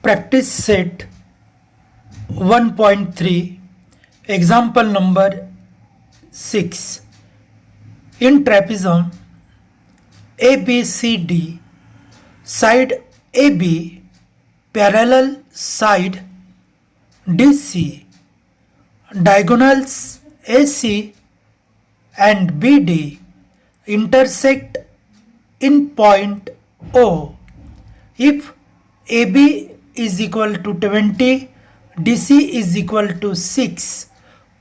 Practice set 1.3, example number 6. In trapezium ABCD, side AB parallel side DC, diagonals AC and BD intersect in point O. If AB is equal to 20, DC is equal to 6,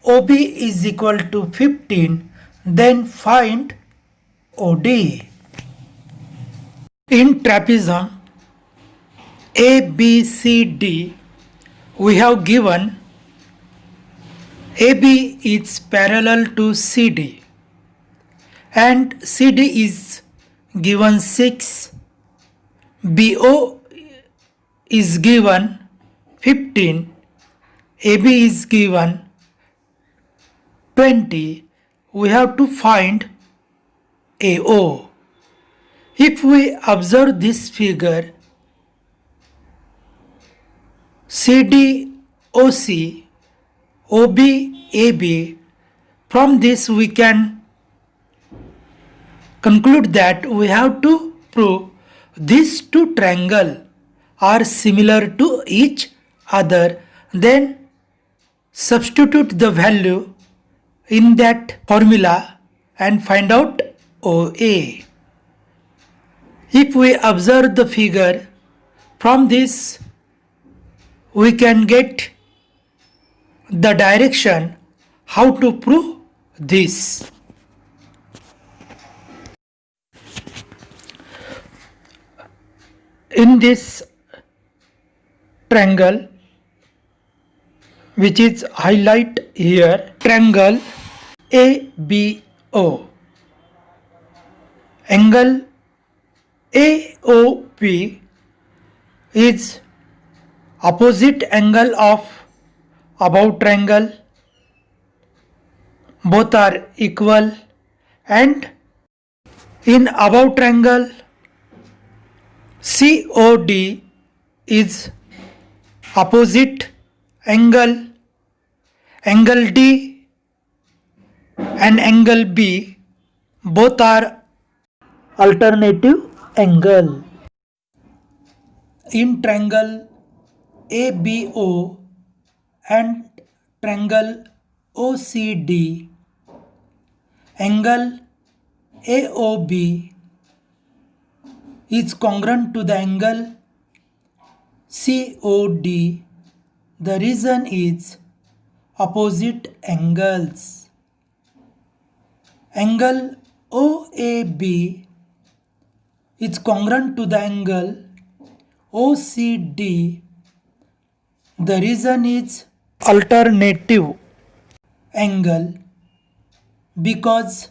OB is equal to 15, then find OD. In trapezium ABCD, we have given AB is parallel to CD and CD is given 6, BO is given 15, AB is given 20. We have to find AO. If we observe this figure, CD, OC, OB, AB, from this we can conclude that we have to prove these two triangles are similar to each other, then substitute the value in that formula and find out OA. If we observe the figure, from this we can get the direction how to prove this. In this triangle, which is highlight here, triangle ABO, angle AOP is opposite angle of above triangle. Both are equal, and in above triangle COD is opposite angle D and angle B, both are alternative angle. In triangle ABO and triangle OCD, angle AOB is congruent to the angle COD. The reason is opposite angles. Angle OAB is congruent to the angle OCD. The reason is alternative angle, because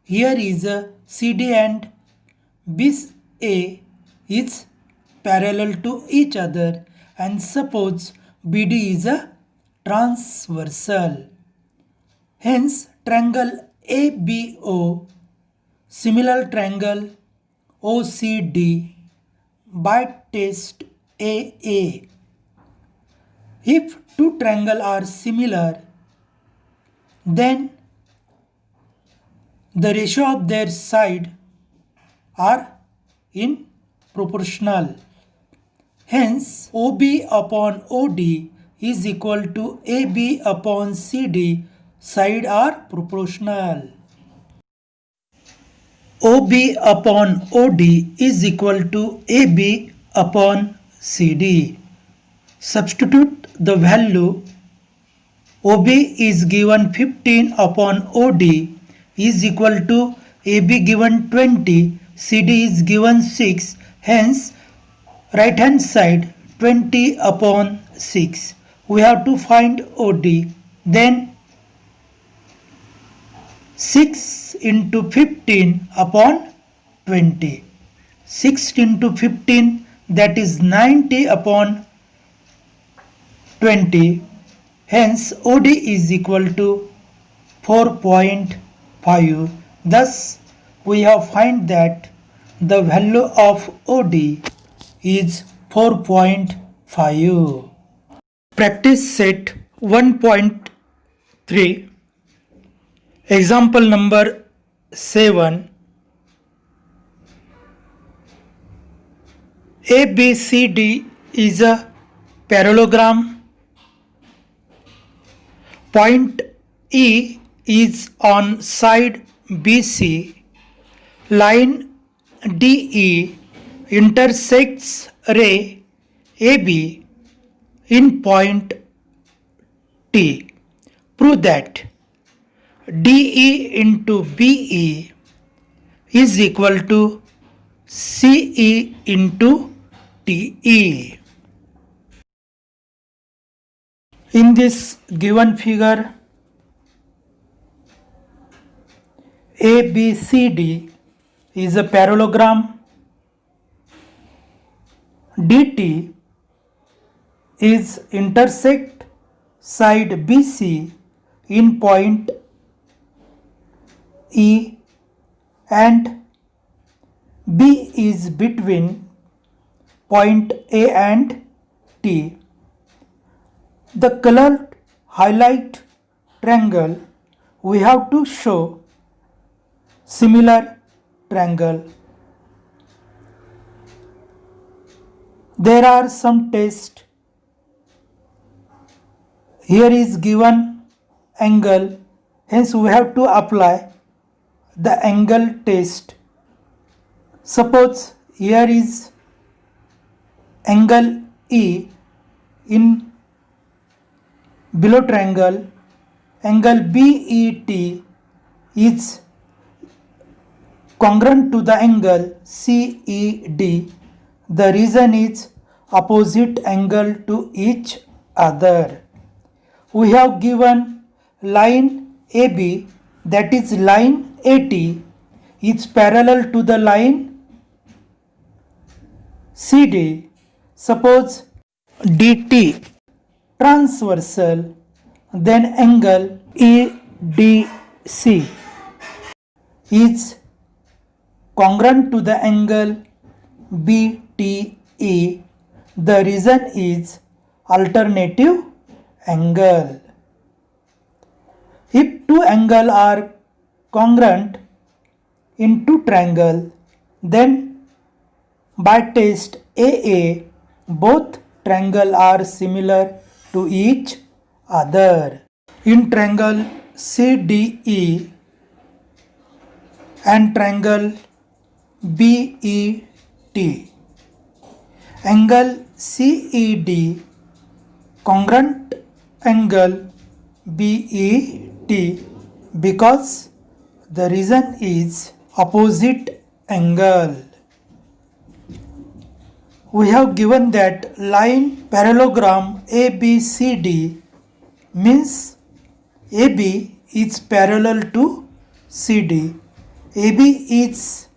here is a CD and BA is parallel to each other, and suppose BD is a transversal. Hence triangle ABO similar triangle OCD by test AA. If two triangles are similar, then the ratio of their side are in proportional. Hence OB upon OD is equal to AB upon CD. Side are proportional. OB upon OD is equal to AB upon CD. Substitute the value. OB is given 15 upon OD is equal to AB given 20, CD is given 6, hence right hand side 20 upon 6. We have to find OD. Then 6 into 15 upon 20. 6 into 15, that is 90 upon 20. Hence OD is equal to 4.5. Thus we have find that the value of OD is 4.5. 5. Practice set 1.3. Example number 7. ABCD is a parallelogram. Point E is on side BC. Line DE intersects ray AB in point T. Prove that DE into BE is equal to CE into TE. In this given figure, ABCD is a parallelogram. DT is intersect side BC in point E and B is between point A and T. The colored highlight triangle, we have to show similar triangle. There are some tests. Here is given angle, hence we have to apply the angle test. Suppose here is angle E in below triangle, angle BET is congruent to the angle CED. The reason is opposite angle to each other. We have given line AB, that is line AT, is parallel to the line CD. Suppose DT transversal, then angle EDC is congruent to the angle BTE. The reason is alternative angle. If two angles are congruent in two triangles, then by test AA, both triangles are similar to each other. In triangle CDE and triangle BET, angle CED congruent angle BET because the reason is opposite angle. We have given that line parallelogram ABCD means AB is parallel to CD. AB is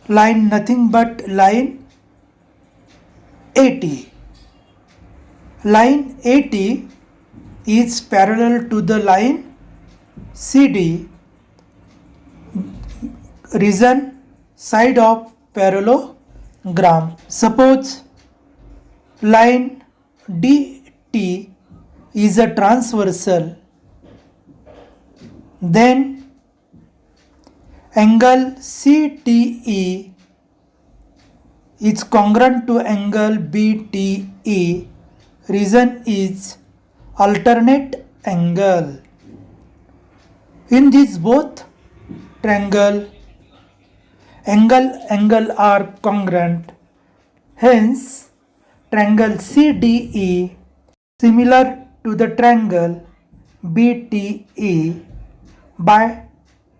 line nothing but line AT. Line AT is parallel to the line CD. Reason side of parallelogram. Suppose line DT is a transversal, then angle CTE is congruent to angle BTE. Reason is alternate angle. In these both triangle, angle are congruent. Hence, triangle CDE similar to the triangle BTE by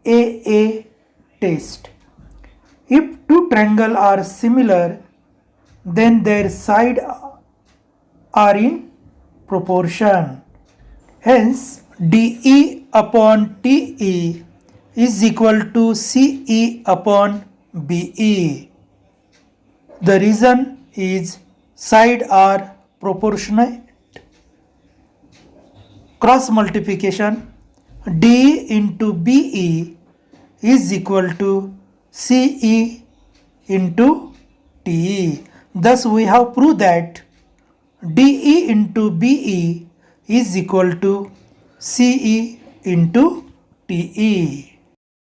AA test. If two triangles are similar, then their sides are in proportion. Hence, DE upon TE is equal to CE upon BE. The reason is sides are proportionate. Cross multiplication, DE into BE is equal to CE into TE. Thus we have proved that DE into BE is equal to CE into TE.